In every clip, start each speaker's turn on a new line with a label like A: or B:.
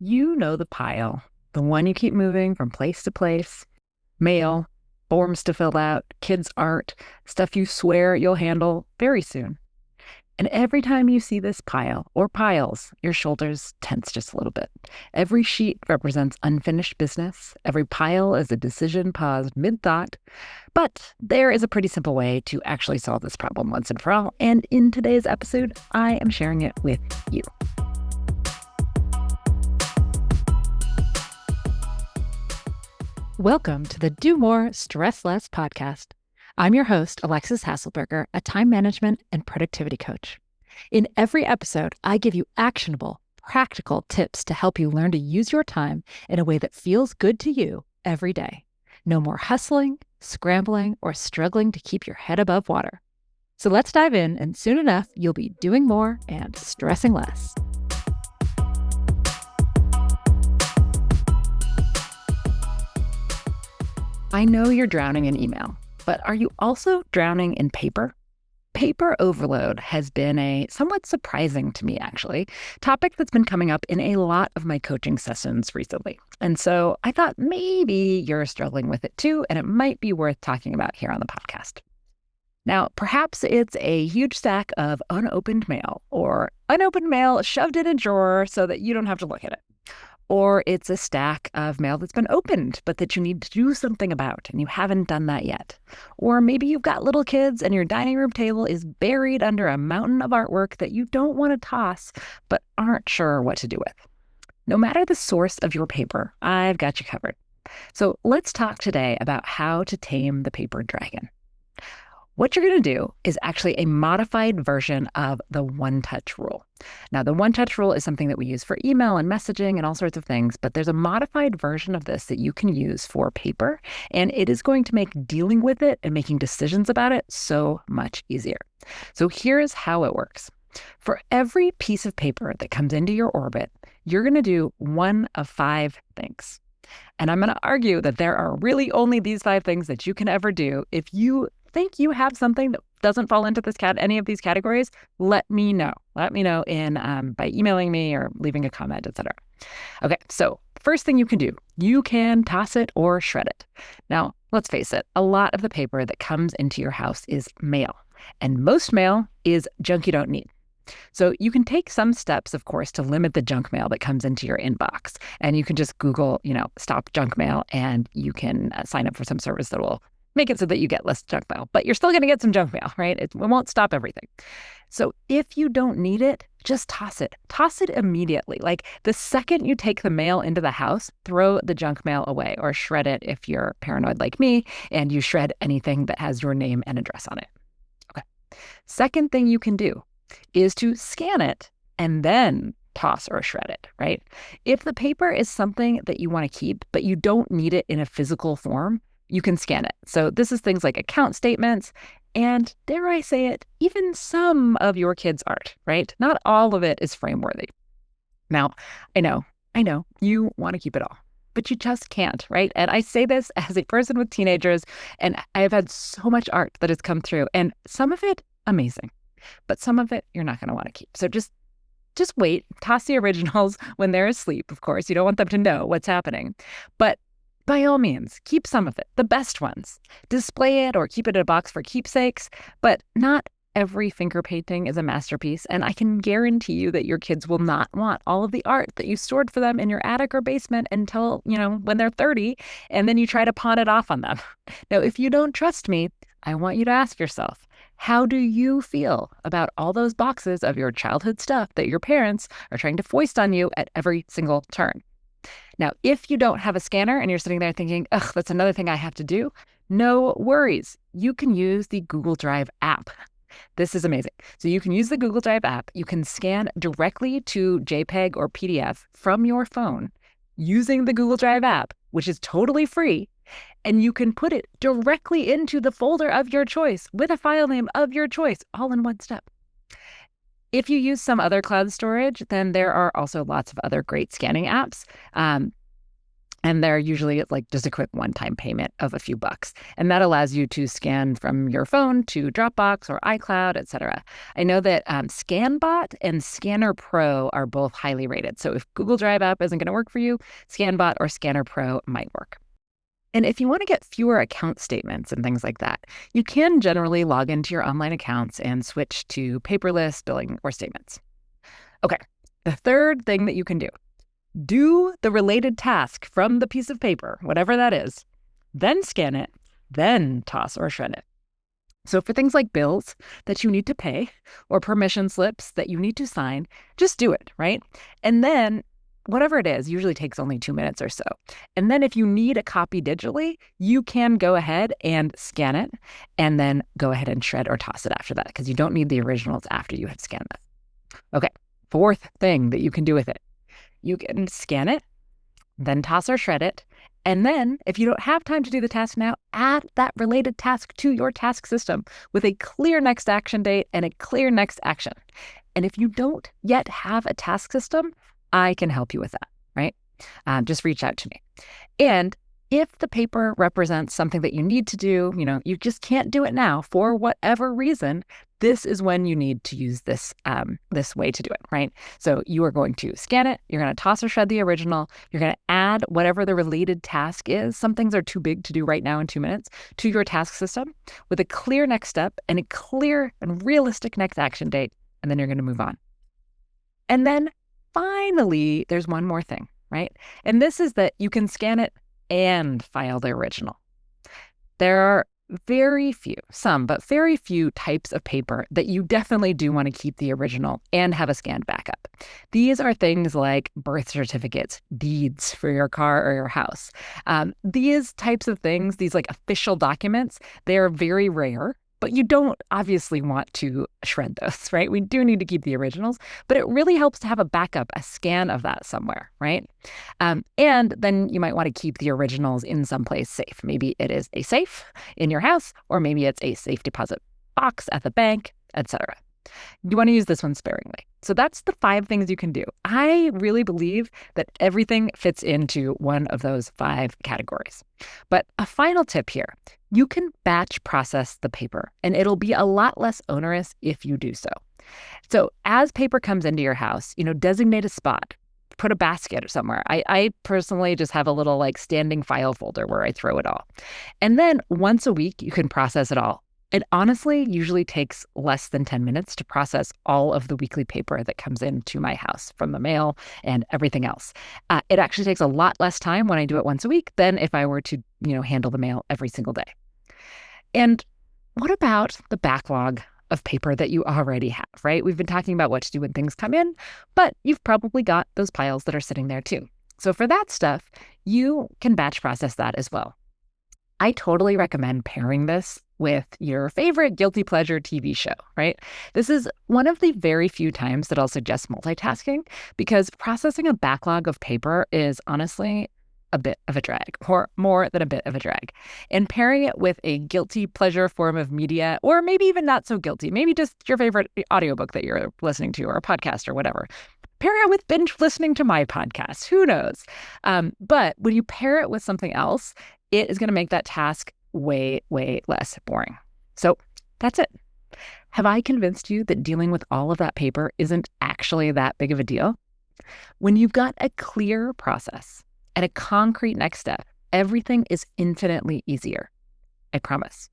A: You know the pile, the one you keep moving from place to place, mail, forms to fill out, kids' art, stuff you swear you'll handle very soon. And every time you see this pile or piles, your shoulders tense just a little bit. Every sheet represents unfinished business. Every pile is a decision paused mid thought. But there is a pretty simple way to actually solve this problem once and for all. And in today's episode, I am sharing it with you. Welcome to the Do More, Stress Less podcast. I'm your host, Alexis Hasselberger, a time management and productivity coach. In every episode, I give you actionable, practical tips to help you learn to use your time in a way that feels good to you every day. No more hustling, scrambling, or struggling to keep your head above water. So let's dive in, and soon enough, you'll be doing more and stressing less. I know you're drowning in email, but are you also drowning in paper? Paper overload has been a somewhat surprising to me, actually, topic that's been coming up in a lot of my coaching sessions recently. And so I thought maybe you're struggling with it too, and it might be worth talking about here on the podcast. Now, perhaps it's a huge stack of unopened mail or unopened mail shoved in a drawer so that you don't have to look at it. Or it's a stack of mail that's been opened, but that you need to do something about, and you haven't done that yet. Or maybe you've got little kids and your dining room table is buried under a mountain of artwork that you don't want to toss, but aren't sure what to do with. No matter the source of your paper, I've got you covered. So let's talk today about how to tame the paper dragon. What you're going to do is actually a modified version of the one-touch rule. Now, the one-touch rule is something that we use for email and messaging and all sorts of things, but there's a modified version of this that you can use for paper, and it is going to make dealing with it and making decisions about it so much easier. So here's how it works. For every piece of paper that comes into your orbit, you're going to do one of 5 things. And I'm going to argue that there are really only these 5 things that you can ever do. If you think you have something that doesn't fall into any of these categories, let me know. Let me know by emailing me or leaving a comment, etc. Okay, so first thing you can do, you can toss it or shred it. Now, let's face it, a lot of the paper that comes into your house is mail, and most mail is junk you don't need. So you can take some steps, of course, to limit the junk mail that comes into your inbox. And you can just Google, stop junk mail, and you can sign up for some service that will make it so that you get less junk mail. But you're still going to get some junk mail, right? It won't stop everything. So if you don't need it, just toss it. Toss it immediately. Like the second you take the mail into the house, throw the junk mail away or shred it if you're paranoid like me and you shred anything that has your name and address on it. Okay. Second thing you can do is to scan it and then toss or shred it, right? If the paper is something that you want to keep, but you don't need it in a physical form, you can scan it. So this is things like account statements and, dare I say it, even some of your kids' art, right? Not all of it is frame-worthy. Now, I know, you want to keep it all, but you just can't, right? And I say this as a person with teenagers, and I've had so much art that has come through, and some of it, amazing, but some of it you're not going to want to keep. So just wait, toss the originals when they're asleep, of course. You don't want them to know what's happening. But by all means, keep some of it, the best ones. Display it or keep it in a box for keepsakes, but not every finger painting is a masterpiece, and I can guarantee you that your kids will not want all of the art that you stored for them in your attic or basement until, when they're 30, and then you try to pawn it off on them. Now, if you don't trust me, I want you to ask yourself, how do you feel about all those boxes of your childhood stuff that your parents are trying to foist on you at every single turn? Now, if you don't have a scanner and you're sitting there thinking, ugh, that's another thing I have to do, no worries. You can use the Google Drive app. This is amazing. So you can use the Google Drive app. You can scan directly to JPEG or PDF from your phone using the Google Drive app, which is totally free. And you can put it directly into the folder of your choice with a file name of your choice, all in one step. If you use some other cloud storage, then there are also lots of other great scanning apps. And they're usually like just a quick one-time payment of a few bucks. And that allows you to scan from your phone to Dropbox or iCloud, etc. I know that ScanBot and Scanner Pro are both highly rated. So if Google Drive app isn't going to work for you, ScanBot or Scanner Pro might work. And if you want to get fewer account statements and things like that, you can generally log into your online accounts and switch to paperless billing or statements. Okay, the third thing that you can do the related task from the piece of paper, whatever that is, then scan it, then toss or shred it. So for things like bills that you need to pay or permission slips that you need to sign, just do it, right? And then whatever it is, usually takes only 2 minutes or so. And then if you need a copy digitally, you can go ahead and scan it and then go ahead and shred or toss it after that because you don't need the originals after you have scanned them. Okay, fourth thing that you can do with it. You can scan it, then toss or shred it. And then if you don't have time to do the task now, add that related task to your task system with a clear next action date and a clear next action. And if you don't yet have a task system, I can help you with that, right? Just reach out to me. And if the paper represents something that you need to do, you just can't do it now for whatever reason, this is when you need to use this way to do it, right? So you are going to scan it, you're going to toss or shred the original, you're going to add whatever the related task is. Some things are too big to do right now in 2 minutes to your task system with a clear next step and a clear and realistic next action date, and then you're going to move on. And then finally, there's one more thing, right? And this is that you can scan it and file the original. There are very few types of paper that you definitely do want to keep the original and have a scanned backup. These are things like birth certificates, deeds for your car or your house. These types of things, these like official documents, they are very rare. But you don't obviously want to shred those, right? We do need to keep the originals, but it really helps to have a backup, a scan of that somewhere, right? And then you might want to keep the originals in someplace safe. Maybe it is a safe in your house, or maybe it's a safe deposit box at the bank, etc. You want to use this one sparingly. So that's the 5 things you can do. I really believe that everything fits into one of those 5 categories. But a final tip here, you can batch process the paper, and it'll be a lot less onerous if you do so. So as paper comes into your house, designate a spot. Put a basket somewhere. I personally just have a little like standing file folder where I throw it all. And then once a week, you can process it all. It honestly usually takes less than 10 minutes to process all of the weekly paper that comes into my house from the mail and everything else. It actually takes a lot less time when I do it once a week than if I were to, handle the mail every single day. And what about the backlog of paper that you already have, right? We've been talking about what to do when things come in, but you've probably got those piles that are sitting there too. So for that stuff, you can batch process that as well. I totally recommend pairing this with your favorite guilty pleasure TV show, right? This is one of the very few times that I'll suggest multitasking because processing a backlog of paper is honestly a bit of a drag, or more than a bit of a drag. And pairing it with a guilty pleasure form of media, or maybe even not so guilty, maybe just your favorite audiobook that you're listening to or a podcast or whatever. Pair it with binge listening to my podcast. Who knows? But when you pair it with something else, it is going to make that task way, way less boring. So that's it. Have I convinced you that dealing with all of that paper isn't actually that big of a deal? When you've got a clear process and a concrete next step, everything is infinitely easier. I promise.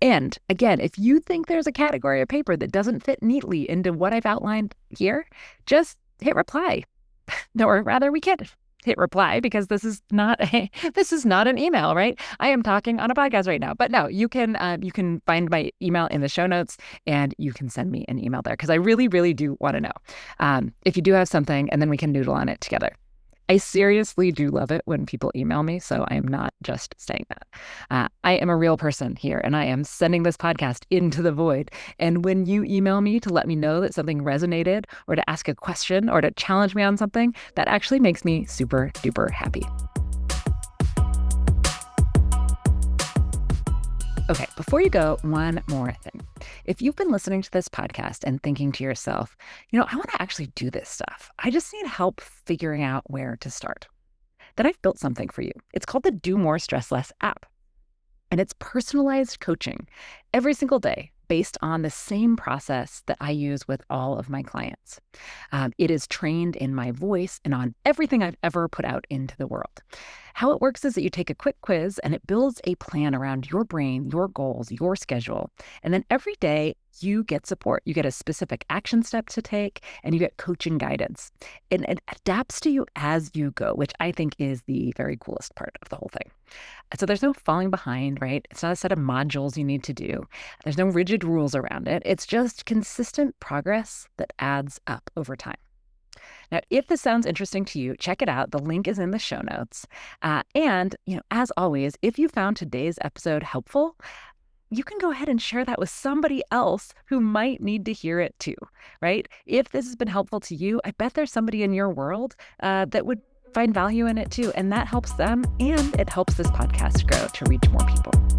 A: And again, if you think there's a category of paper that doesn't fit neatly into what I've outlined here, just hit reply. Or rather, we can't hit reply because this is not an email, right? I am talking on a podcast right now. But no, you can find my email in the show notes and you can send me an email there because I really, really do want to know if you do have something, and then we can noodle on it together. I seriously do love it when people email me, so I am not just saying that. I am a real person here, and I am sending this podcast into the void. And when you email me to let me know that something resonated, or to ask a question, or to challenge me on something, that actually makes me super duper happy. Okay, before you go, one more thing. If you've been listening to this podcast and thinking to yourself, I want to actually do this stuff. I just need help figuring out where to start. then I've built something for you. It's called the Do More, Stress Less app. And it's personalized coaching every single day based on the same process that I use with all of my clients. It is trained in my voice and on everything I've ever put out into the world. How it works is that you take a quick quiz and it builds a plan around your brain, your goals, your schedule. And then every day you get support. You get a specific action step to take and you get coaching guidance. And it adapts to you as you go, which I think is the very coolest part of the whole thing. So there's no falling behind, right? It's not a set of modules you need to do. There's no rigid rules around it. It's just consistent progress that adds up over time. Now, if this sounds interesting to you, check it out. The link is in the show notes. And as always, if you found today's episode helpful, you can go ahead and share that with somebody else who might need to hear it too, right? If this has been helpful to you, I bet there's somebody in your world that would find value in it too. And that helps them and it helps this podcast grow to reach more people.